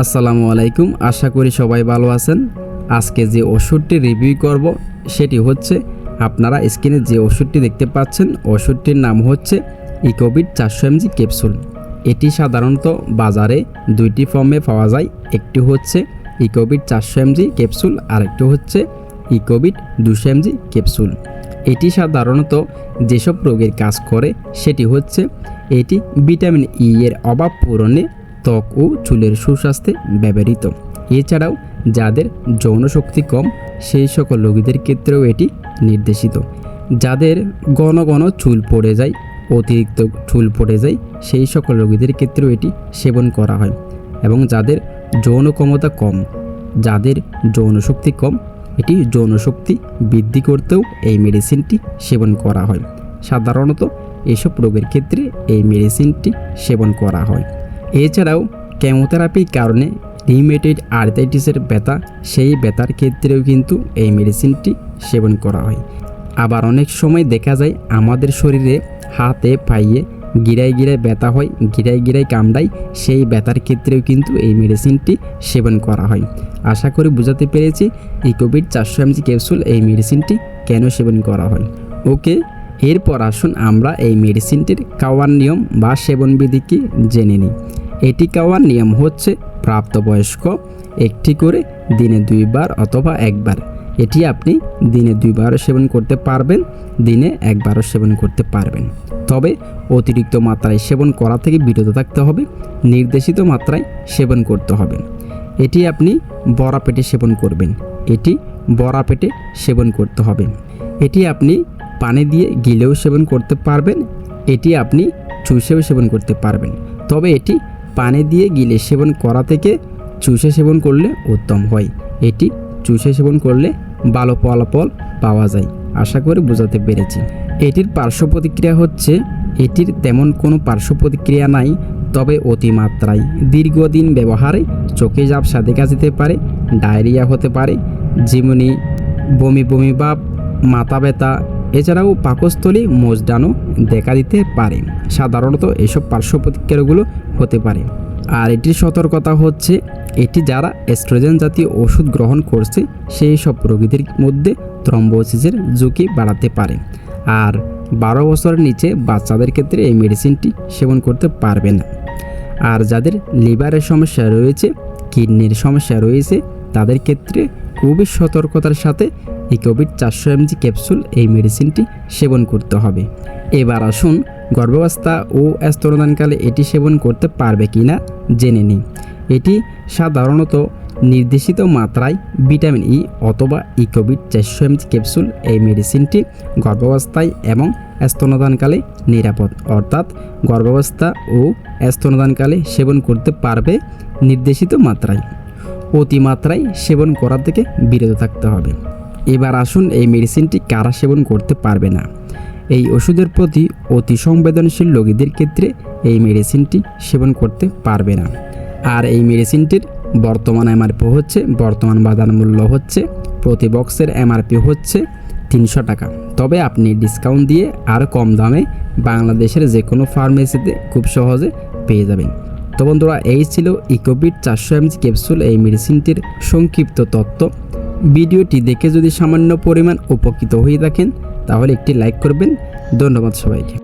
আসসালামুআলাইকুম, আশা করি সবাই ভালো আছেন। আজকে যে ওষুধটি রিভিউ করব সেটি হচ্ছে আপনারা স্ক্রিনে যে ওষুধটি দেখতে পাচ্ছেন, ওষুধটির নাম হচ্ছে ইকোভিট 400 mg ক্যাপসুল। এটি সাধারণত বাজারে দুইটি ফর্মে পাওয়া যায়, একটি হচ্ছে ইকোভিট 400 mg ক্যাপসুল আর একটি হচ্ছে ইকোভিট 200 mg ক্যাপসুল। এটি সাধারণত যেসব রোগের কাজ করে সেটি হচ্ছে এটি ভিটামিন ই এর অভাব পূরণে, ত্বক ও চুলের সুস্বাস্থ্যে ব্যবহৃত। এছাড়াও যাদের যৌন শক্তি কম সেই সকল রোগীদের ক্ষেত্রেও এটি নির্দেশিত। যাদের ঘন ঘন চুল পড়ে যায়, অতিরিক্ত চুল পড়ে যায় সেই সকল রোগীদের ক্ষেত্রেও এটি সেবন করা হয়। এবং যাদের যৌন ক্ষমতা কম, যাদের যৌন শক্তি কম, এটি যৌন শক্তি বৃদ্ধি করতেও এই মেডিসিনটি সেবন করা হয়। সাধারণত এসব রোগের ক্ষেত্রে এই মেডিসিনটি সেবন করা হয়। এছাড়াও কেমোথেরাপির কারণে রিউমেটয়েড আর্থ্রাইটিসের ব্যথা, সেই ব্যথার ক্ষেত্রেও কিন্তু এই মেডিসিনটি সেবন করা হয়। আবার অনেক সময় দেখা যায় আমাদের শরীরে হাতে পায়ে গিরায় গিরায় ব্যথা হয়, গিরায় গিরায় কামড়ায়, সেই ব্যথার ক্ষেত্রেও কিন্তু এই মেডিসিনটি সেবন করা হয়। আশা করি বুঝাতে পেরেছি ইকোভিট 400 mg ক্যাপসুল এই মেডিসিনটি কেন সেবন করা হয়। ওকে, এরপর আসুন আমরা এই মেডিসিনটির খাওয়ার নিয়ম বা সেবনবিধি কি জেনে নিই। এটি খাওয়ার নিয়ম হচ্ছে প্রাপ্তবয়স্ক একটি করে দিনে 2 বার অথবা 1 বার। এটি আপনি দিনে 2 বারও সেবন করতে পারবেন, দিনে 1 বারও সেবন করতে পারবেন। তবে অতিরিক্ত মাত্রায় সেবন করা থেকে বিরত থাকতে হবে, নির্দেশিত মাত্রায় সেবন করতে হবে। এটি আপনি বড়া পেটে সেবন করবেন, এটি বড়া পেটে সেবন করতে হবে। এটি আপনি পানি দিয়ে গিলেও সেবন করতে পারবেন, এটি আপনি চুষেও সেবন করতে পারবেন। তবে এটি পানি দিয়ে গিলে সেবন করা থেকে চুষে সেবন করলে উত্তম হয়। এটি চুষে সেবন করলে ভালো ফলাফল পাওয়া যায়। আশা করি বোঝাতে পেরেছি। এটির পার্শ্ব প্রতিক্রিয়া হচ্ছে এটির তেমন কোনো পার্শ্ব প্রতিক্রিয়া নাই, তবে অতিমাত্রায় দীর্ঘদিন ব্যবহারে চোখে ঝাপসা দেখা যেতে পারে, ডায়রিয়া হতে পারে, যেমনি বমি বমি ভাব, মাথা ব্যথা, এছাড়াও পাকস্থলী মোচড়ানো দেখা দিতে পারে। সাধারণত এসব পার্শ্ব প্রতিক্রিয়াগুলো হতে পারে। আর এটির সতর্কতা হচ্ছে এটি যারা এস্ট্রোজেন জাতীয় ওষুধ গ্রহণ করছে সেই সব রোগীদের মধ্যে থ্রম্বোসিসের ঝুঁকি বাড়াতে পারে। আর 12 বছরের নিচে বাচ্চাদের ক্ষেত্রে এই মেডিসিনটি সেবন করতে পারবে না। আর যাদের লিভারের সমস্যা রয়েছে, কিডনির সমস্যা রয়েছে, তাদের ক্ষেত্রে খুবই সতর্কতার সাথে ইকোভিট 400 mg ক্যাপসুল এই মেডিসিনটি সেবন করতে হবে। এবার আসুন গর্ভাবস্থা ও স্তন্যদানকালে এটি সেবন করতে পারবে কিনা জেনে নিই। এটি সাধারণত নির্দেশিত মাত্রায় ভিটামিন ই অথবা ইকোভিট 400 mg ক্যাপসুল এই মেডিসিনটি গর্ভাবস্থায় এবং স্তন্যদানকালে নিরাপদ, অর্থাৎ গর্ভাবস্থা ও স্তন্যদানকালে সেবন করতে পারবে নির্দেশিত মাত্রায়। অতিমাত্রায় সেবন করা থেকে বিরত থাকতে হবে। এবার আসুন এই মেডিসিনটি কারা সেবন করতে পারবে না। এই ওষুধের প্রতি অতি সংবেদনশীল রোগীদের ক্ষেত্রে এই মেডিসিনটি সেবন করতে পারবে না। আর এই মেডিসিনটির বর্তমান এমআরপি হচ্ছে, বর্তমান বাজার মূল্য হচ্ছে, প্রতি বক্সের এমআরপি হচ্ছে 300 টাকা। তবে আপনি ডিসকাউন্ট দিয়ে আর কম দামে বাংলাদেশের যে কোনো ফার্মেসিতে খুব সহজে পেয়ে যাবেন। তো বন্ধুরা, এই ছিল ইকোভিট 400 mg ক্যাপসুল এই মেডিসিনটির সংক্ষিপ্ত তথ্য। ভিডিওটি দেখে যদি সামান্য পরিমাণ উপকৃত হয়ে থাকেন তাহলে একটি লাইক করবেন। ধন্যবাদ সবাইকে।